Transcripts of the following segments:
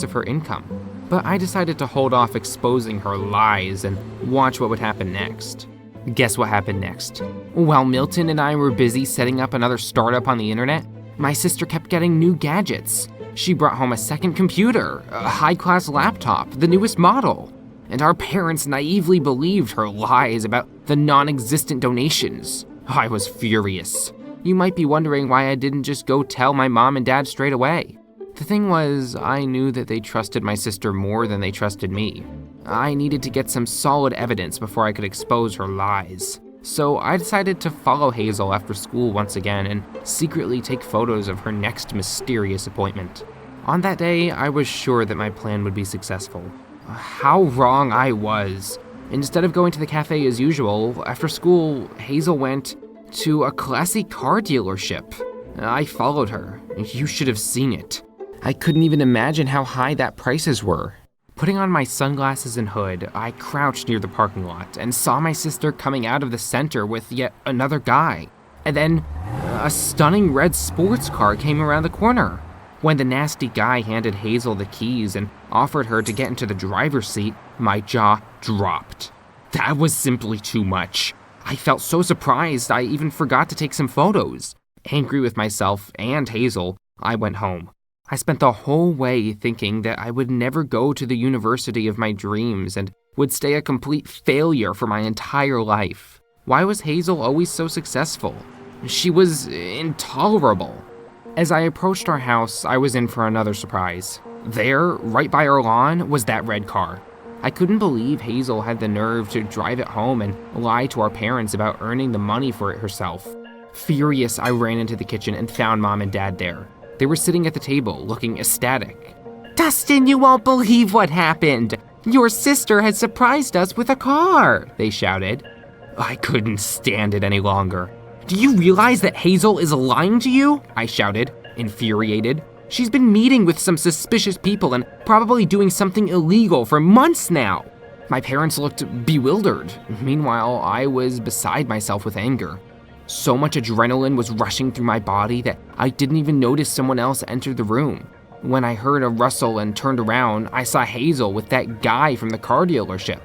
of her income. But I decided to hold off exposing her lies and watch what would happen next. Guess what happened next? While Milton and I were busy setting up another startup on the internet, my sister kept getting new gadgets. She brought home a second computer, a high-class laptop, the newest model. And our parents naively believed her lies about the non-existent donations. I was furious. You might be wondering why I didn't just go tell my mom and dad straight away. The thing was, I knew that they trusted my sister more than they trusted me. I needed to get some solid evidence before I could expose her lies. So I decided to follow Hazel after school once again and secretly take photos of her next mysterious appointment. On that day, I was sure that my plan would be successful. How wrong I was. Instead of going to the cafe as usual, after school, Hazel went to a classy car dealership. I followed her. You should have seen it. I couldn't even imagine how high that prices were. Putting on my sunglasses and hood, I crouched near the parking lot and saw my sister coming out of the center with yet another guy. And then a stunning red sports car came around the corner. When the nasty guy handed Hazel the keys and offered her to get into the driver's seat, my jaw dropped. That was simply too much. I felt so surprised I even forgot to take some photos. Angry with myself and Hazel, I went home. I spent the whole way thinking that I would never go to the university of my dreams and would stay a complete failure for my entire life. Why was Hazel always so successful? She was intolerable. As I approached our house, I was in for another surprise. There, right by our lawn, was that red car. I couldn't believe Hazel had the nerve to drive it home and lie to our parents about earning the money for it herself. Furious, I ran into the kitchen and found Mom and Dad there. They were sitting at the table, looking ecstatic. "Dustin, you won't believe what happened! Your sister has surprised us with a car!" they shouted. I couldn't stand it any longer. "Do you realize that Hazel is lying to you?" I shouted, infuriated. "She's been meeting with some suspicious people and probably doing something illegal for months now." My parents looked bewildered. Meanwhile, I was beside myself with anger. So much adrenaline was rushing through my body that I didn't even notice someone else enter the room. When I heard a rustle and turned around, I saw Hazel with that guy from the car dealership.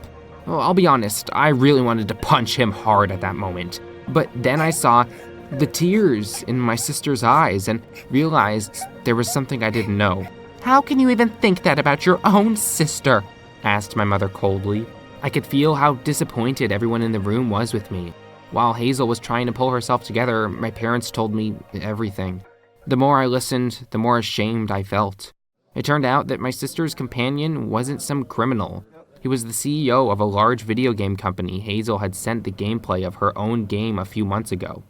Well, I'll be honest, I really wanted to punch him hard at that moment. But then I saw the tears in my sister's eyes and realized there was something I didn't know. "How can you even think that about your own sister?" asked my mother coldly. I could feel how disappointed everyone in the room was with me. While Hazel was trying to pull herself together, my parents told me everything. The more I listened, the more ashamed I felt. It turned out that my sister's companion wasn't some criminal. He was the CEO of a large video game company Hazel had sent the gameplay of her own game a few months ago.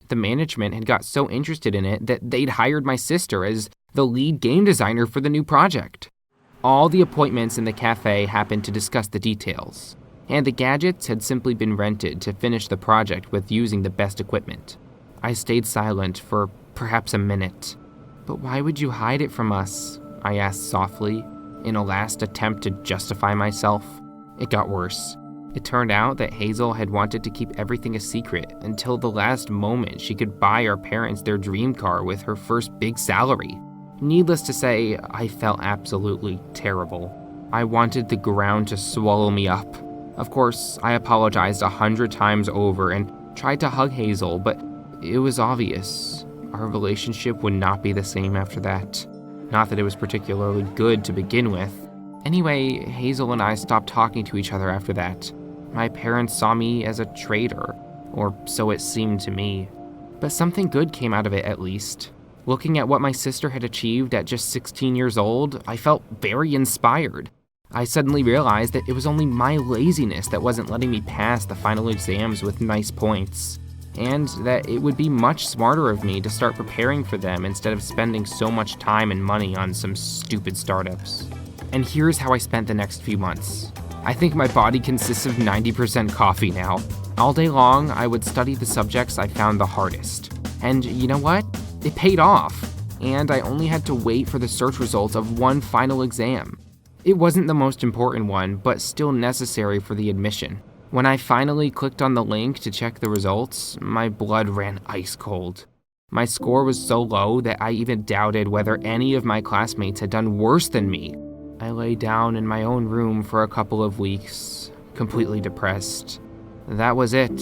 The management had got so interested in it that they'd hired my sister as the lead game designer for the new project. All the appointments in the cafe happened to discuss the details, and the gadgets had simply been rented to finish the project with using the best equipment. I stayed silent for perhaps a minute. "But why would you hide it from us?" I asked softly, in a last attempt to justify myself. It got worse. It turned out that Hazel had wanted to keep everything a secret until the last moment she could buy our parents their dream car with her first big salary. Needless to say, I felt absolutely terrible. I wanted the ground to swallow me up. Of course, I apologized 100 times over and tried to hug Hazel, but it was obvious. Our relationship would not be the same after that. Not that it was particularly good to begin with. Anyway, Hazel and I stopped talking to each other after that. My parents saw me as a traitor, or so it seemed to me. But something good came out of it at least. Looking at what my sister had achieved at just 16 years old, I felt very inspired. I suddenly realized that it was only my laziness that wasn't letting me pass the final exams with nice points, and that it would be much smarter of me to start preparing for them instead of spending so much time and money on some stupid startups. And here's how I spent the next few months. I think my body consists of 90% coffee now. All day long, I would study the subjects I found the hardest. And you know what? It paid off, and I only had to wait for the search results of one final exam. It wasn't the most important one, but still necessary for the admission. When I finally clicked on the link to check the results, my blood ran ice cold. My score was so low that I even doubted whether any of my classmates had done worse than me. lay down in my own room for a couple of weeks, completely depressed. That was it.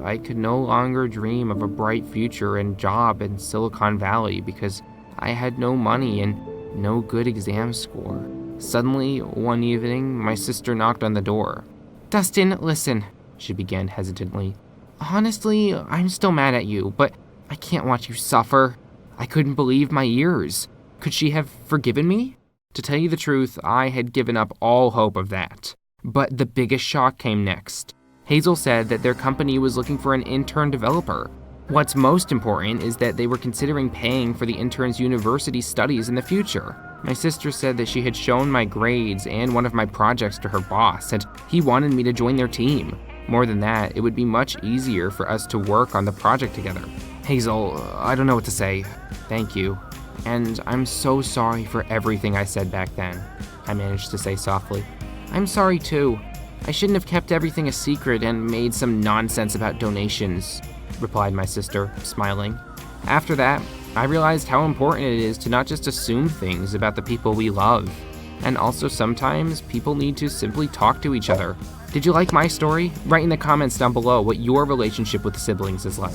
I could no longer dream of a bright future and job in Silicon Valley because I had no money and no good exam score. Suddenly, one evening, my sister knocked on the door. "Dustin, listen," she began hesitantly. "Honestly, I'm still mad at you, but I can't watch you suffer." I couldn't believe my ears. Could she have forgiven me? To tell you the truth, I had given up all hope of that. But the biggest shock came next. Hazel said that their company was looking for an intern developer. What's most important is that they were considering paying for the intern's university studies in the future. My sister said that she had shown my grades and one of my projects to her boss, and he wanted me to join their team. More than that, it would be much easier for us to work on the project together. Hazel, I don't know what to say. Thank you. And I'm so sorry for everything I said back then, I managed to say softly. I'm sorry too. I shouldn't have kept everything a secret and made some nonsense about donations, replied my sister, smiling. After that, I realized how important it is to not just assume things about the people we love. And also sometimes people need to simply talk to each other. Did you like my story? Write in the comments down below what your relationship with siblings is like.